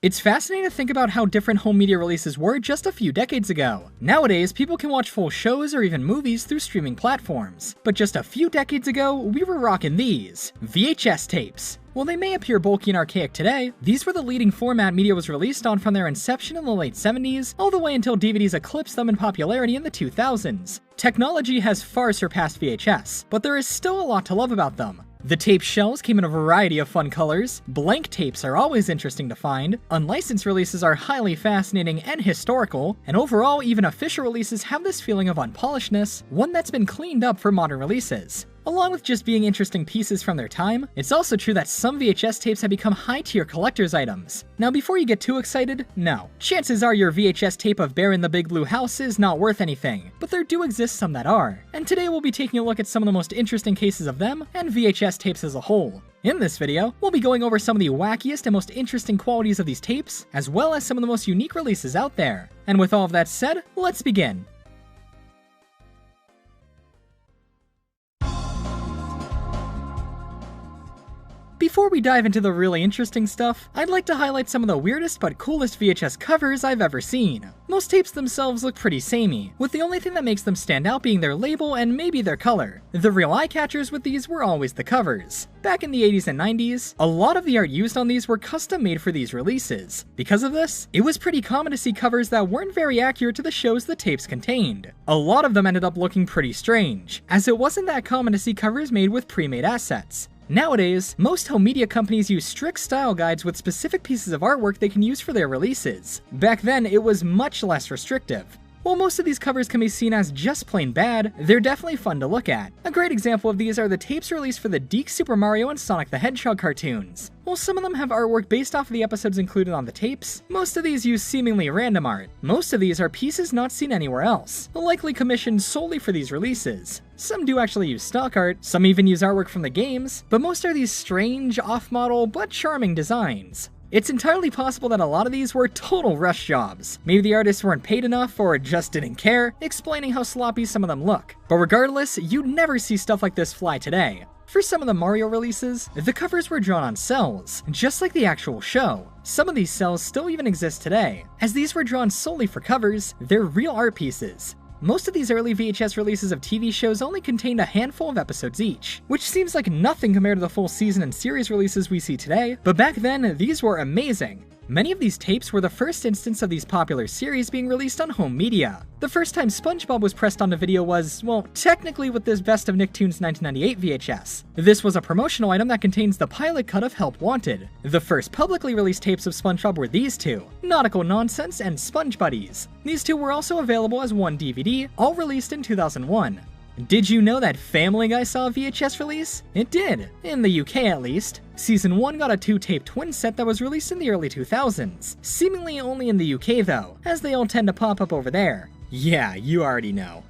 It's fascinating to think about how different home media releases were just a few decades ago. Nowadays, people can watch full shows or even movies through streaming platforms. But just a few decades ago, we were rocking these VHS tapes. While they may appear bulky and archaic today, these were the leading format media was released on from their inception in the late 70s, all the way until DVDs eclipsed them in popularity in the 2000s. Technology has far surpassed VHS, but there is still a lot to love about them. The tape shells came in a variety of fun colors, blank tapes are always interesting to find, unlicensed releases are highly fascinating and historical, and overall even official releases have this feeling of unpolishedness, one that's been cleaned up for modern releases. Along with just being interesting pieces from their time, it's also true that some VHS tapes have become high-tier collector's items. Now before you get too excited, no. Chances are your VHS tape of Bear in the Big Blue House is not worth anything, but there do exist some that are. And today we'll be taking a look at some of the most interesting cases of them, and VHS tapes as a whole. In this video, we'll be going over some of the wackiest and most interesting qualities of these tapes, as well as some of the most unique releases out there. And with all of that said, let's begin. Before we dive into the really interesting stuff, I'd like to highlight some of the weirdest but coolest VHS covers I've ever seen. Most tapes themselves look pretty samey, with the only thing that makes them stand out being their label and maybe their color. The real eye-catchers with these were always the covers. Back in the 80s and 90s, a lot of the art used on these were custom made for these releases. Because of this, it was pretty common to see covers that weren't very accurate to the shows the tapes contained. A lot of them ended up looking pretty strange, as it wasn't that common to see covers made with pre-made assets. Nowadays, most home media companies use strict style guides with specific pieces of artwork they can use for their releases. Back then, it was much less restrictive. While most of these covers can be seen as just plain bad, they're definitely fun to look at. A great example of these are the tapes released for the Deke Super Mario and Sonic the Hedgehog cartoons. While some of them have artwork based off of the episodes included on the tapes, most of these use seemingly random art. Most of these are pieces not seen anywhere else, likely commissioned solely for these releases. Some do actually use stock art, some even use artwork from the games, but most are these strange, off-model, but charming designs. It's entirely possible that a lot of these were total rush jobs. Maybe the artists weren't paid enough or just didn't care, explaining how sloppy some of them look. But regardless, you'd never see stuff like this fly today. For some of the Mario releases, the covers were drawn on cells, just like the actual show. Some of these cells still even exist today. As these were drawn solely for covers, they're real art pieces. Most of these early VHS releases of TV shows only contained a handful of episodes each, which seems like nothing compared to the full season and series releases we see today, but back then, these were amazing. Many of these tapes were the first instance of these popular series being released on home media. The first time SpongeBob was pressed onto video was, well, technically with this Best of Nicktoons 1998 VHS. This was a promotional item that contains the pilot cut of Help Wanted. The first publicly released tapes of SpongeBob were these two, Nautical Nonsense and Sponge Buddies. These two were also available as one DVD, all released in 2001. Did you know that Family Guy saw a VHS release? It did, in the UK at least. Season 1 got a 2-tape twin set that was released in the early 2000s, seemingly only in the UK though, as they all tend to pop up over there. Yeah, you already know.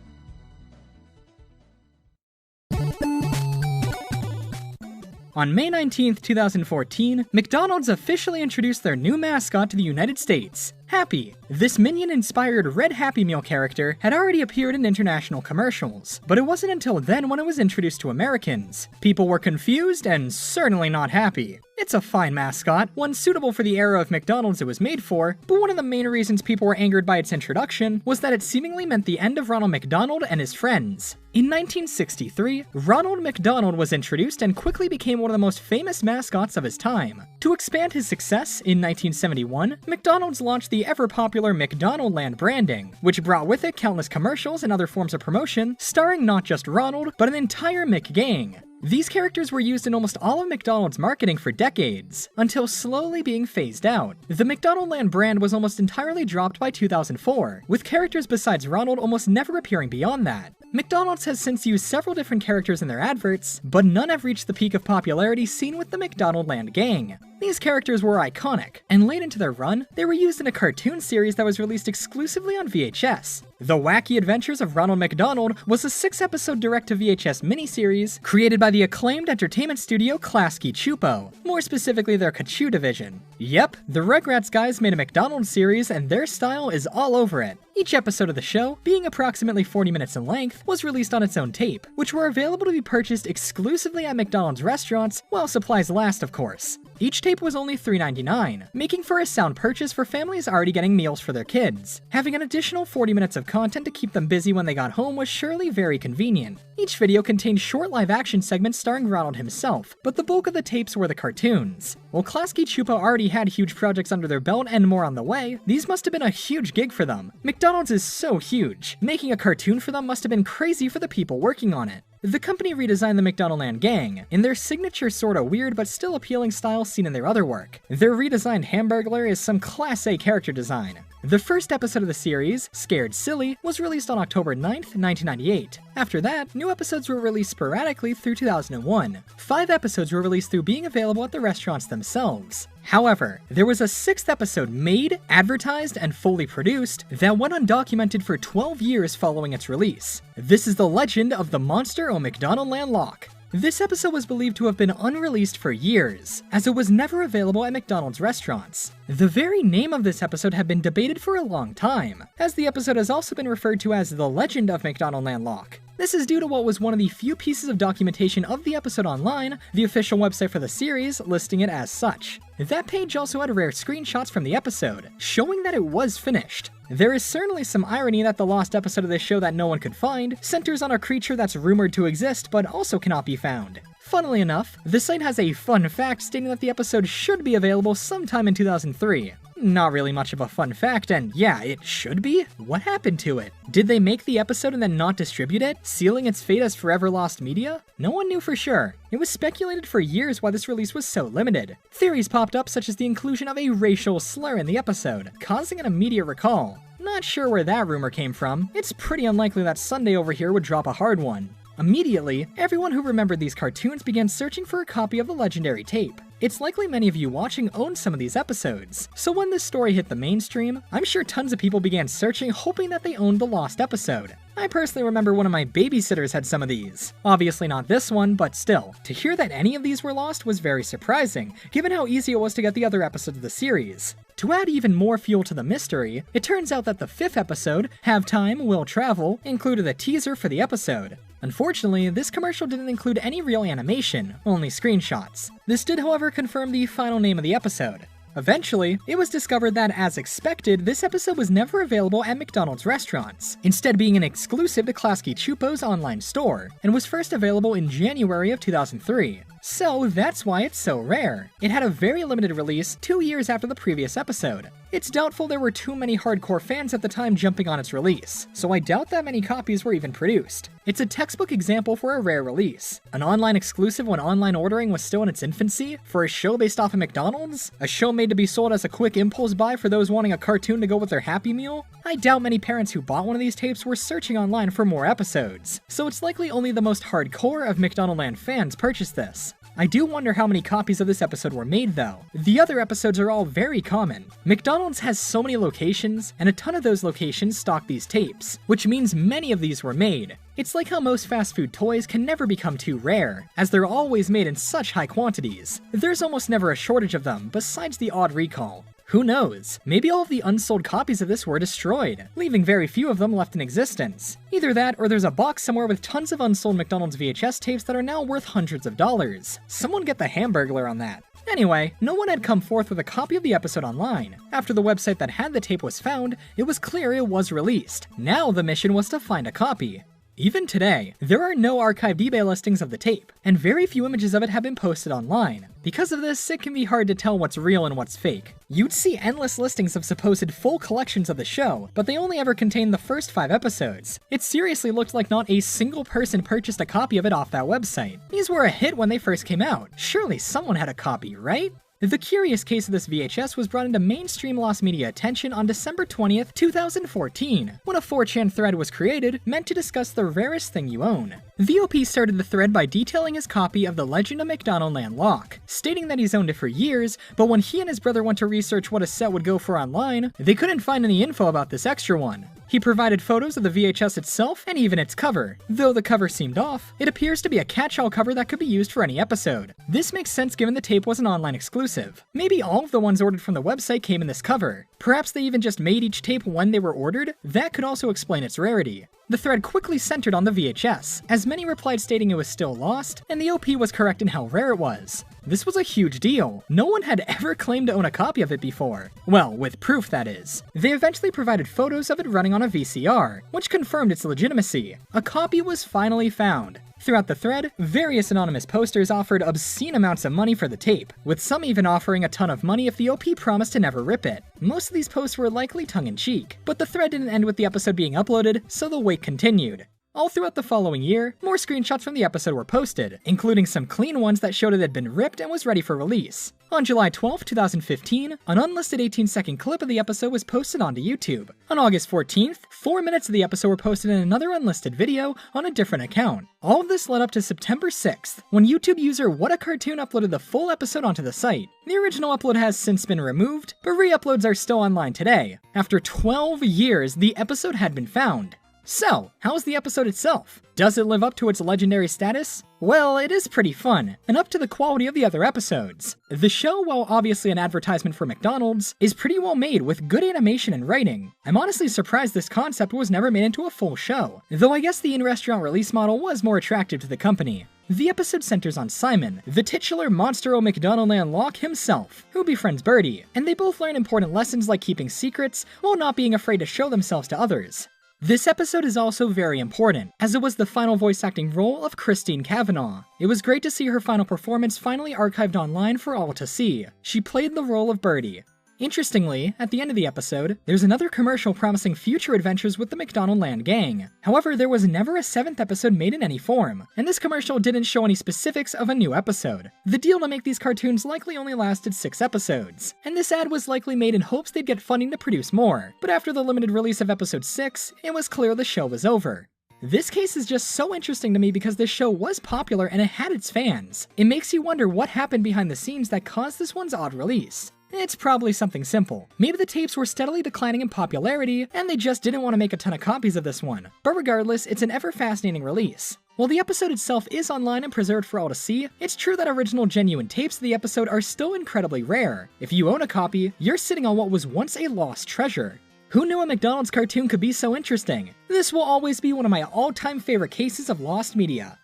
On May 19, 2014, McDonald's officially introduced their new mascot to the United States, Happy. This Minion-inspired Red Happy Meal character had already appeared in international commercials, but it wasn't until then when it was introduced to Americans. People were confused and certainly not happy. It's a fine mascot, one suitable for the era of McDonald's it was made for, but one of the main reasons people were angered by its introduction was that it seemingly meant the end of Ronald McDonald and his friends. In 1963, Ronald McDonald was introduced and quickly became one of the most famous mascots of his time. To expand his success, in 1971, McDonald's launched the ever-popular McDonaldland branding, which brought with it countless commercials and other forms of promotion, starring not just Ronald, but an entire McGang. These characters were used in almost all of McDonald's marketing for decades, until slowly being phased out. The McDonaldland brand was almost entirely dropped by 2004, with characters besides Ronald almost never appearing beyond that. McDonald's has since used several different characters in their adverts, but none have reached the peak of popularity seen with the McDonaldland gang. These characters were iconic, and late into their run, they were used in a cartoon series that was released exclusively on VHS. The Wacky Adventures of Ronald McDonald was a 6-episode direct-to-VHS miniseries created by the acclaimed entertainment studio Klasky Csupo, more specifically their Kachoo division. Yep, the Rugrats guys made a McDonald's series and their style is all over it. Each episode of the show, being approximately 40 minutes in length, was released on its own tape, which were available to be purchased exclusively at McDonald's restaurants while supplies last, of course. Each tape was only $3.99, making for a sound purchase for families already getting meals for their kids. Having an additional 40 minutes of content to keep them busy when they got home was surely very convenient. Each video contained short live-action segments starring Ronald himself, but the bulk of the tapes were the cartoons. While Klasky Csupo already had huge projects under their belt and more on the way, these must have been a huge gig for them. McDonald's is so huge. Making a cartoon for them must have been crazy for the people working on it. The company redesigned the McDonaldland gang, in their signature sorta weird but still appealing style seen in their other work. Their redesigned Hamburglar is some class A character design. The first episode of the series, Scared Silly, was released on October 9th, 1998. After that, new episodes were released sporadically through 2001. 5 episodes were released through being available at the restaurants themselves. However, there was a 6th episode made, advertised, and fully produced that went undocumented for 12 years following its release. This is the legend of the monster on McDonaldland lock. This episode was believed to have been unreleased for years, as it was never available at McDonald's restaurants. The very name of this episode had been debated for a long time, as the episode has also been referred to as the Legend of McDonaldland Lock. This is due to what was one of the few pieces of documentation of the episode online, the official website for the series listing it as such. That page also had rare screenshots from the episode, showing that it was finished. There is certainly some irony that the lost episode of this show that no one could find centers on a creature that's rumored to exist but also cannot be found. Funnily enough, the site has a fun fact stating that the episode should be available sometime in 2003. Not really much of a fun fact, and yeah, it should be? What happened to it? Did they make the episode and then not distribute it, sealing its fate as forever lost media? No one knew for sure. It was speculated for years why this release was so limited. Theories popped up such as the inclusion of a racial slur in the episode, causing an immediate recall. Not sure where that rumor came from. It's pretty unlikely that Sunday over here would drop a hard one. Immediately, everyone who remembered these cartoons began searching for a copy of the legendary tape. It's likely many of you watching owned some of these episodes, so when this story hit the mainstream, I'm sure tons of people began searching hoping that they owned the lost episode. I personally remember one of my babysitters had some of these. Obviously not this one, but still. To hear that any of these were lost was very surprising, given how easy it was to get the other episodes of the series. To add even more fuel to the mystery, it turns out that the 5th episode, Have Time, Will Travel, included a teaser for the episode. Unfortunately, this commercial didn't include any real animation, only screenshots. This did, however, confirm the final name of the episode. Eventually, it was discovered that, as expected, this episode was never available at McDonald's restaurants, instead being an exclusive to Klasky Csupo's online store, and was first available in January of 2003. So that's why it's so rare. It had a very limited release 2 years after the previous episode. It's doubtful there were too many hardcore fans at the time jumping on its release, so I doubt that many copies were even produced. It's a textbook example for a rare release. An online exclusive when online ordering was still in its infancy, for a show based off of McDonald's? A show made to be sold as a quick impulse buy for those wanting a cartoon to go with their Happy Meal? I doubt many parents who bought one of these tapes were searching online for more episodes, so it's likely only the most hardcore of McDonaldland fans purchased this. I do wonder how many copies of this episode were made though. The other episodes are all very common. McDonald's has so many locations, and a ton of those locations stock these tapes, which means many of these were made. It's like how most fast food toys can never become too rare, as they're always made in such high quantities. There's almost never a shortage of them, besides the odd recall. Who knows? Maybe all of the unsold copies of this were destroyed, leaving very few of them left in existence. Either that, or there's a box somewhere with tons of unsold McDonald's VHS tapes that are now worth hundreds of dollars. Someone get the Hamburglar on that. Anyway, no one had come forth with a copy of the episode online. After the website that had the tape was found, it was clear it was released. Now the mission was to find a copy. Even today, there are no archived eBay listings of the tape, and very few images of it have been posted online. Because of this, it can be hard to tell what's real and what's fake. You'd see endless listings of supposed full collections of the show, but they only ever contained the first 5 episodes. It seriously looked like not a single person purchased a copy of it off that website. These were a hit when they first came out. Surely someone had a copy, right? The curious case of this VHS was brought into mainstream lost media attention on December 20th, 2014, when a 4chan thread was created meant to discuss the rarest thing you own. VOP started the thread by detailing his copy of The Legend of McDonaldland Lock, stating that he's owned it for years, but when he and his brother went to research what a set would go for online, they couldn't find any info about this extra one. He provided photos of the VHS itself and even its cover. Though the cover seemed off, it appears to be a catch-all cover that could be used for any episode. This makes sense given the tape was an online exclusive. Maybe all of the ones ordered from the website came in this cover. Perhaps they even just made each tape when they were ordered? That could also explain its rarity. The thread quickly centered on the VHS, as many replied stating it was still lost, and the OP was correct in how rare it was. This was a huge deal. No one had ever claimed to own a copy of it before. Well, with proof, that is. They eventually provided photos of it running on a VCR, which confirmed its legitimacy. A copy was finally found. Throughout the thread, various anonymous posters offered obscene amounts of money for the tape, with some even offering a ton of money if the OP promised to never rip it. Most of these posts were likely tongue-in-cheek, but the thread didn't end with the episode being uploaded, so the wait continued. All throughout the following year, more screenshots from the episode were posted, including some clean ones that showed it had been ripped and was ready for release. On July 12, 2015, an unlisted 18-second clip of the episode was posted onto YouTube. On August 14th, 4 minutes of the episode were posted in another unlisted video on a different account. All of this led up to September 6th, when YouTube user What a Cartoon uploaded the full episode onto the site. The original upload has since been removed, but re-uploads are still online today. After 12 years, the episode had been found. So, how's the episode itself? Does it live up to its legendary status? Well, it is pretty fun, and up to the quality of the other episodes. The show, while obviously an advertisement for McDonald's, is pretty well made with good animation and writing. I'm honestly surprised this concept was never made into a full show, though I guess the in-restaurant release model was more attractive to the company. The episode centers on Simon, the titular Monstro McDonaldland Lock himself, who befriends Birdie, and they both learn important lessons like keeping secrets while not being afraid to show themselves to others. This episode is also very important, as it was the final voice acting role of Christine Cavanaugh. It was great to see her final performance finally archived online for all to see. She played the role of Birdie. Interestingly, at the end of the episode, there's another commercial promising future adventures with the McDonaldland gang. However, there was never a 7th episode made in any form, and this commercial didn't show any specifics of a new episode. The deal to make these cartoons likely only lasted 6 episodes, and this ad was likely made in hopes they'd get funding to produce more, but after the limited release of episode 6, it was clear the show was over. This case is just so interesting to me because this show was popular and it had its fans. It makes you wonder what happened behind the scenes that caused this one's odd release. It's probably something simple. Maybe the tapes were steadily declining in popularity, and they just didn't want to make a ton of copies of this one. But regardless, it's an ever-fascinating release. While the episode itself is online and preserved for all to see, it's true that original genuine tapes of the episode are still incredibly rare. If you own a copy, you're sitting on what was once a lost treasure. Who knew a McDonald's cartoon could be so interesting? This will always be one of my all-time favorite cases of lost media.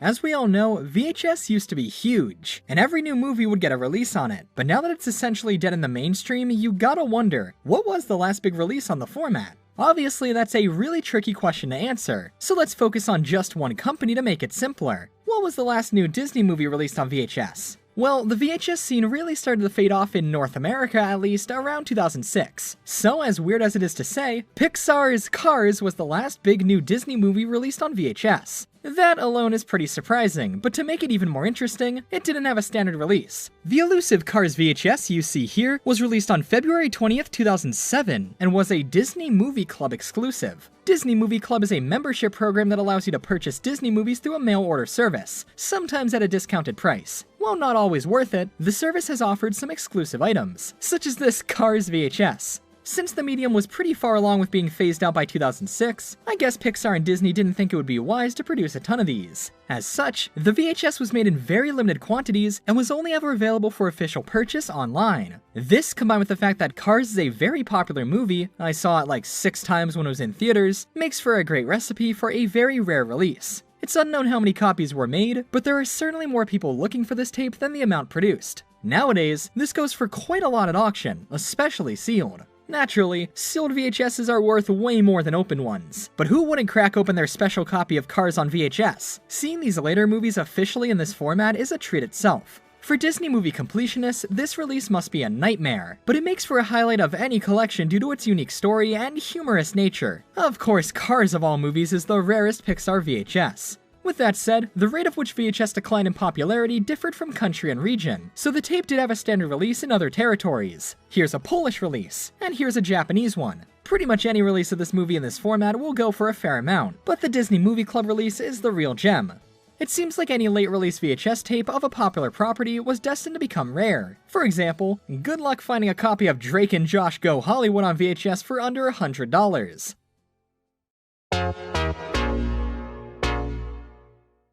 As we all know, VHS used to be huge, and every new movie would get a release on it. But now that it's essentially dead in the mainstream, you gotta wonder, what was the last big release on the format? Obviously, that's a really tricky question to answer, so let's focus on just one company to make it simpler. What was the last new Disney movie released on VHS? Well, the VHS scene really started to fade off in North America at least around 2006. So as weird as it is to say, Pixar's Cars was the last big new Disney movie released on VHS. That alone is pretty surprising, but to make it even more interesting, it didn't have a standard release. The elusive Cars VHS you see here was released on February 20th, 2007, and was a Disney Movie Club exclusive. Disney Movie Club is a membership program that allows you to purchase Disney movies through a mail order service, sometimes at a discounted price. While not always worth it, the service has offered some exclusive items, such as this Cars VHS. Since the medium was pretty far along with being phased out by 2006, I guess Pixar and Disney didn't think it would be wise to produce a ton of these. As such, the VHS was made in very limited quantities and was only ever available for official purchase online. This, combined with the fact that Cars is a very popular movie, I saw it like 6 times when it was in theaters, makes for a great recipe for a very rare release. It's unknown how many copies were made, but there are certainly more people looking for this tape than the amount produced. Nowadays, this goes for quite a lot at auction, especially sealed. Naturally, sealed VHSs are worth way more than open ones, but who wouldn't crack open their special copy of Cars on VHS? Seeing these later movies officially in this format is a treat itself. For Disney movie completionists, this release must be a nightmare, but it makes for a highlight of any collection due to its unique story and humorous nature. Of course, Cars of all movies is the rarest Pixar VHS. With that said, the rate of which VHS declined in popularity differed from country and region, so the tape did have a standard release in other territories. Here's a Polish release, and here's a Japanese one. Pretty much any release of this movie in this format will go for a fair amount, but the Disney Movie Club release is the real gem. It seems like any late release VHS tape of a popular property was destined to become rare. For example, good luck finding a copy of Drake and Josh Go Hollywood on VHS for under $100.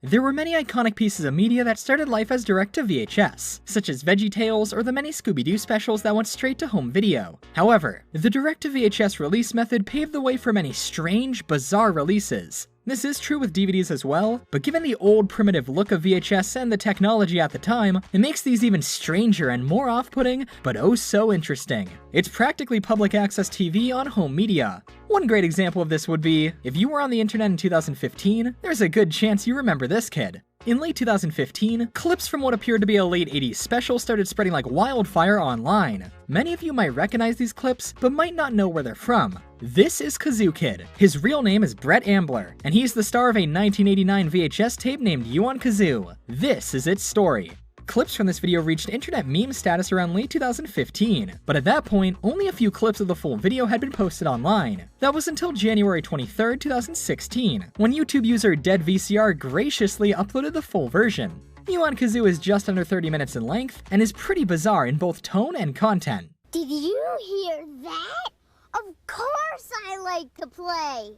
There were many iconic pieces of media that started life as direct-to-VHS, such as VeggieTales or the many Scooby-Doo specials that went straight to home video. However, the direct-to-VHS release method paved the way for many strange, bizarre releases. This is true with DVDs as well, but given the old primitive look of VHS and the technology at the time, it makes these even stranger and more off-putting, but oh so interesting. It's practically public access TV on home media. One great example of this would be, if you were on the internet in 2015, there's a good chance you remember this kid. In late 2015, clips from what appeared to be a late 80s special started spreading like wildfire online. Many of you might recognize these clips, but might not know where they're from. This is Kazoo Kid. His real name is Brett Ambler, and he's the star of a 1989 VHS tape named On Kazoo. This is its story. Clips from this video reached internet meme status around late 2015, but at that point, only a few clips of the full video had been posted online. That was until January 23, 2016, when YouTube user DeadVCR graciously uploaded the full version. On Kazoo is just under 30 minutes in length, and is pretty bizarre in both tone and content. Did you hear that? Of course I like to play!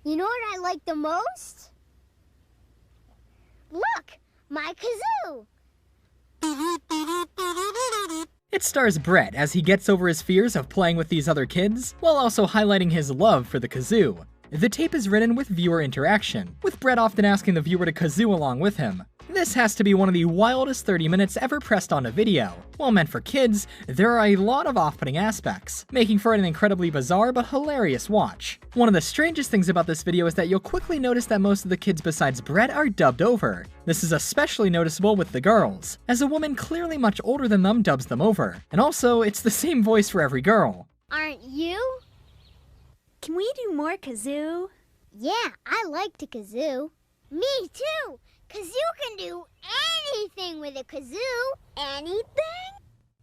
You know what I like the most? Look! My kazoo! It stars Brett as he gets over his fears of playing with these other kids, while also highlighting his love for the kazoo. The tape is written with viewer interaction, with Brett often asking the viewer to kazoo along with him. This has to be one of the wildest 30 minutes ever pressed on a video. While meant for kids, there are a lot of off-putting aspects, making for an incredibly bizarre but hilarious watch. One of the strangest things about this video is that you'll quickly notice that most of the kids besides Brett are dubbed over. This is especially noticeable with the girls, as a woman clearly much older than them dubs them over. And also, it's the same voice for every girl. Aren't you? Can we do more kazoo? Yeah, I like to kazoo. Me too! Kazoo can do anything with a kazoo. Anything?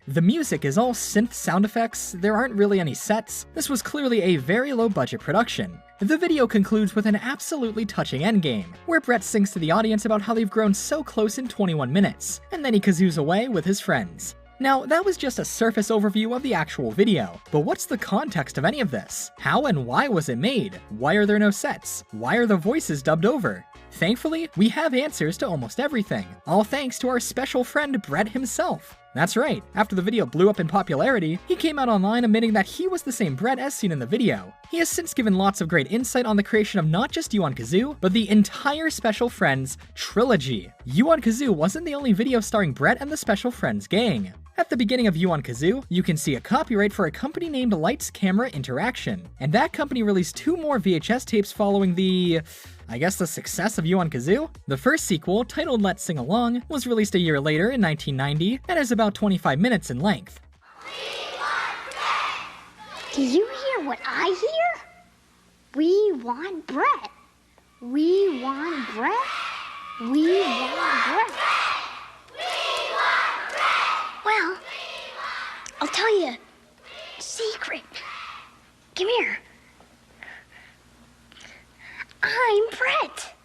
The music is all synth sound effects, there aren't really any sets. This was clearly a very low budget production. The video concludes with an absolutely touching endgame, where Brett sings to the audience about how they've grown so close in 21 minutes, and then he kazoos away with his friends. Now, that was just a surface overview of the actual video, but what's the context of any of this? How and why was it made? Why are there no sets? Why are the voices dubbed over? Thankfully, we have answers to almost everything, all thanks to our special friend Brett himself. That's right, after the video blew up in popularity, he came out online admitting that he was the same Brett as seen in the video. He has since given lots of great insight on the creation of not just On Kazoo, but the entire Special Friends trilogy. On Kazoo wasn't the only video starring Brett and the Special Friends gang. At the beginning of On Kazoo, you can see a copyright for a company named Lights Camera Interaction, and that company released 2 more VHS tapes following the success of On Kazoo. The first sequel, titled Let's Sing Along, was released a year later in 1990 and is about 25 minutes in length. Do you hear what I hear? We want Brett. We want Brett. We want Brett. Well, I'll tell you a secret. Come here. I'm Brett.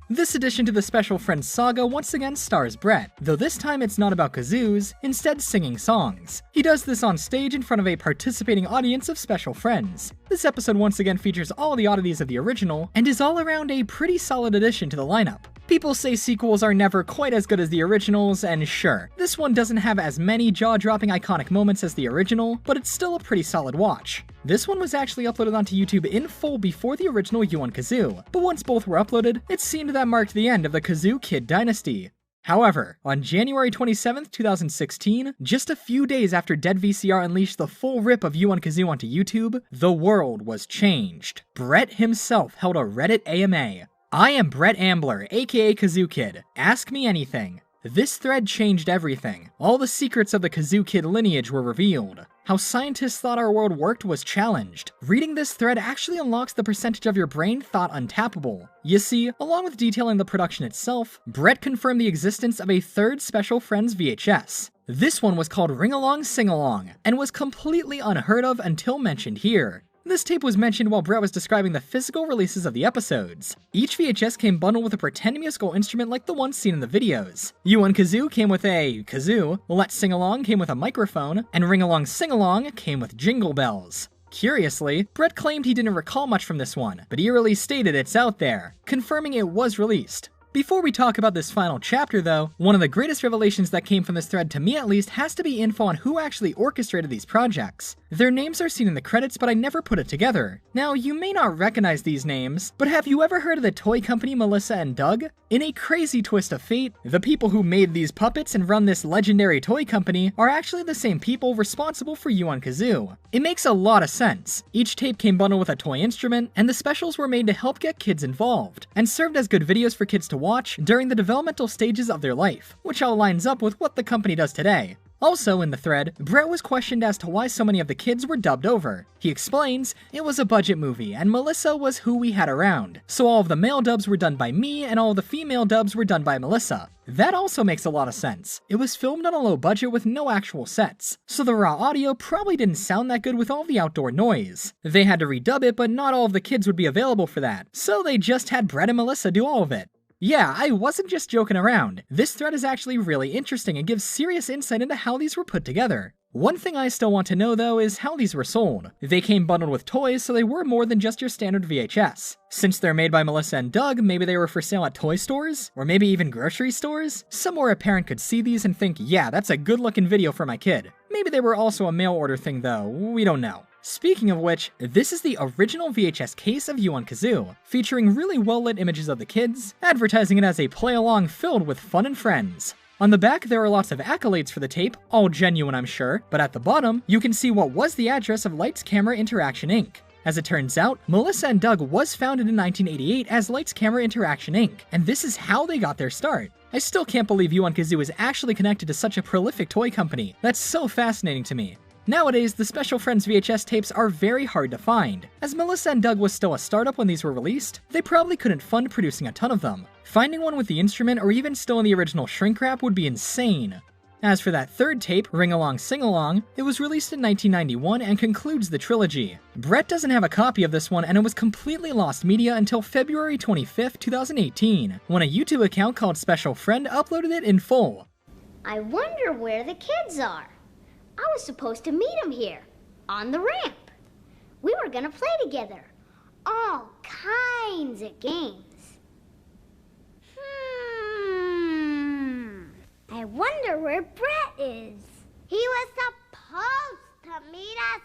This addition to the Special Friends saga once again stars Brett, though this time it's not about kazoos, instead singing songs. He does this on stage in front of a participating audience of Special Friends. This episode once again features all the oddities of the original, and is all around a pretty solid addition to the lineup. People say sequels are never quite as good as the originals, and sure, this one doesn't have as many jaw-dropping iconic moments as the original, but it's still a pretty solid watch. This one was actually uploaded onto YouTube in full before the original On Kazoo, but once both were uploaded, it seemed that marked the end of the Kazoo Kid dynasty. However, on January 27th, 2016, just a few days after DeadVCR unleashed the full rip of On Kazoo onto YouTube, the world was changed. Brett himself held a Reddit AMA. I am Brett Ambler, aka Kazoo Kid. Ask me anything. This thread changed everything. All the secrets of the Kazoo Kid lineage were revealed. How scientists thought our world worked was challenged. Reading this thread actually unlocks the percentage of your brain thought untappable. You see, along with detailing the production itself, Brett confirmed the existence of a third Special Friends VHS. This one was called Ring Along Sing Along, and was completely unheard of until mentioned here. This tape was mentioned while Brett was describing the physical releases of the episodes. Each VHS came bundled with a pretend musical instrument like the one seen in the videos. On Kazoo came with a kazoo, Let's Sing Along came with a microphone, and Ring Along Sing Along came with jingle bells. Curiously, Brett claimed he didn't recall much from this one, but eerily stated it's out there, confirming it was released. Before we talk about this final chapter though, one of the greatest revelations that came from this thread, to me at least, has to be info on who actually orchestrated these projects. Their names are seen in the credits, but I never put it together. Now, you may not recognize these names, but have you ever heard of the toy company Melissa and Doug? In a crazy twist of fate, the people who made these puppets and run this legendary toy company are actually the same people responsible for On Kazoo. It makes a lot of sense. Each tape came bundled with a toy instrument, and the specials were made to help get kids involved, and served as good videos for kids to watch during the developmental stages of their life, which all lines up with what the company does today. Also in the thread, Brett was questioned as to why so many of the kids were dubbed over. He explains, it was a budget movie, and Melissa was who we had around, so all of the male dubs were done by me, and all of the female dubs were done by Melissa. That also makes a lot of sense. It was filmed on a low budget with no actual sets, so the raw audio probably didn't sound that good with all the outdoor noise. They had to redub it, but not all of the kids would be available for that, so they just had Brett and Melissa do all of it. Yeah, I wasn't just joking around. This thread is actually really interesting and gives serious insight into how these were put together. One thing I still want to know though is how these were sold. They came bundled with toys, so they were more than just your standard VHS. Since they're made by Melissa and Doug, maybe they were for sale at toy stores? Or maybe even grocery stores? Somewhere a parent could see these and think, yeah, that's a good looking video for my kid. Maybe they were also a mail order thing though, we don't know. Speaking of which, this is the original VHS case of On Kazoo, featuring really well-lit images of the kids, advertising it as a play-along filled with fun and friends. On the back, there are lots of accolades for the tape, all genuine I'm sure, but at the bottom, you can see what was the address of Lights Camera Interaction Inc. As it turns out, Melissa and Doug was founded in 1988 as Lights Camera Interaction Inc., and this is how they got their start. I still can't believe On Kazoo is actually connected to such a prolific toy company. That's so fascinating to me. Nowadays, the Special Friends VHS tapes are very hard to find. As Melissa and Doug was still a startup when these were released, they probably couldn't fund producing a ton of them. Finding one with the instrument or even still in the original shrink wrap would be insane. As for that third tape, Ring Along Sing Along, it was released in 1991 and concludes the trilogy. Brett doesn't have a copy of this one, and it was completely lost media until February 25th, 2018, when a YouTube account called Special Friend uploaded it in full. I wonder where the kids are. I was supposed to meet them here, on the ramp. We were gonna play together. All kinds of games. I wonder where Brett is. He was supposed to meet us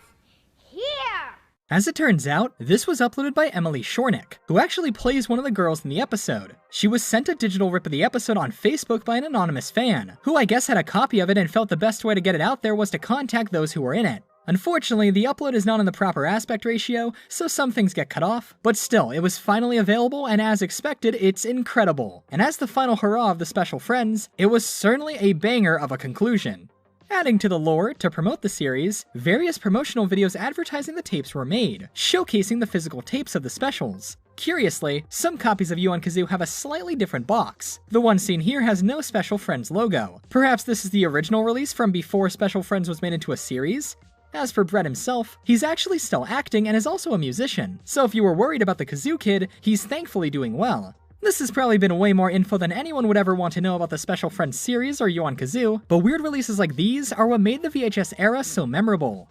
here. As it turns out, this was uploaded by Emily Shornick, who actually plays one of the girls in the episode. She was sent a digital rip of the episode on Facebook by an anonymous fan, who I guess had a copy of it and felt the best way to get it out there was to contact those who were in it. Unfortunately, the upload is not in the proper aspect ratio, so some things get cut off, but still, it was finally available, and as expected, it's incredible. And as the final hurrah of the Special Friends, it was certainly a banger of a conclusion. Adding to the lore, to promote the series, various promotional videos advertising the tapes were made, showcasing the physical tapes of the specials. Curiously, some copies of On Kazoo have a slightly different box. The one seen here has no Special Friends logo. Perhaps this is the original release from before Special Friends was made into a series? As for Brett himself, he's actually still acting and is also a musician, so if you were worried about the Kazoo Kid, he's thankfully doing well. This has probably been way more info than anyone would ever want to know about the Special Friends series or On Kazoo, but weird releases like these are what made the VHS era so memorable.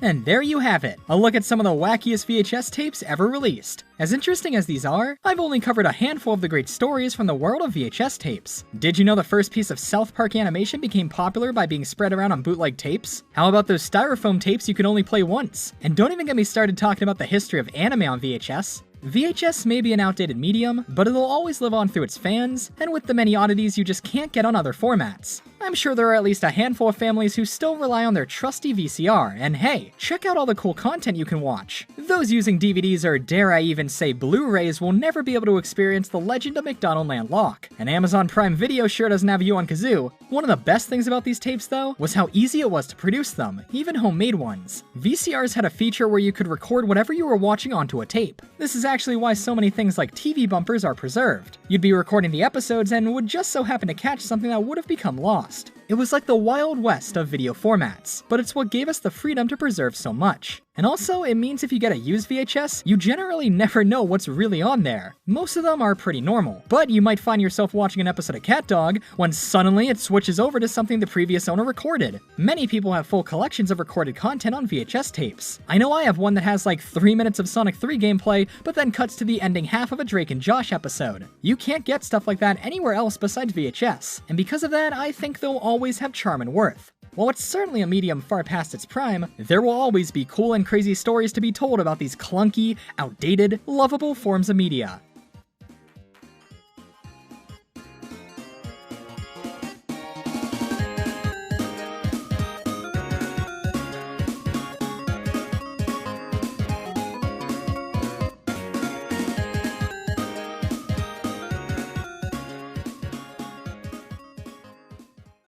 And there you have it, a look at some of the wackiest VHS tapes ever released. As interesting as these are, I've only covered a handful of the great stories from the world of VHS tapes. Did you know the first piece of South Park animation became popular by being spread around on bootleg tapes? How about those styrofoam tapes you could only play once? And don't even get me started talking about the history of anime on VHS. VHS may be an outdated medium, but it'll always live on through its fans, and with the many oddities you just can't get on other formats. I'm sure there are at least a handful of families who still rely on their trusty VCR, and hey, check out all the cool content you can watch. Those using DVDs or dare I even say Blu-rays will never be able to experience the legend of McDonald Land Lock, and Amazon Prime Video sure doesn't have On Kazoo. One of the best things about these tapes though, was how easy it was to produce them, even homemade ones. VCRs had a feature where you could record whatever you were watching onto a tape. This is actually why so many things like TV bumpers are preserved. You'd be recording the episodes and would just so happen to catch something that would have become lost. It was like the Wild West of video formats, but it's what gave us the freedom to preserve so much. And also, it means if you get a used VHS, you generally never know what's really on there. Most of them are pretty normal, but you might find yourself watching an episode of Cat Dog when suddenly it switches over to something the previous owner recorded. Many people have full collections of recorded content on VHS tapes. I know I have one that has like 3 minutes of Sonic 3 gameplay, but then cuts to the ending half of a Drake and Josh episode. You can't get stuff like that anywhere else besides VHS, and because of that, I think they'll always have charm and worth. While it's certainly a medium far past its prime, there will always be cool and crazy stories to be told about these clunky, outdated, lovable forms of media.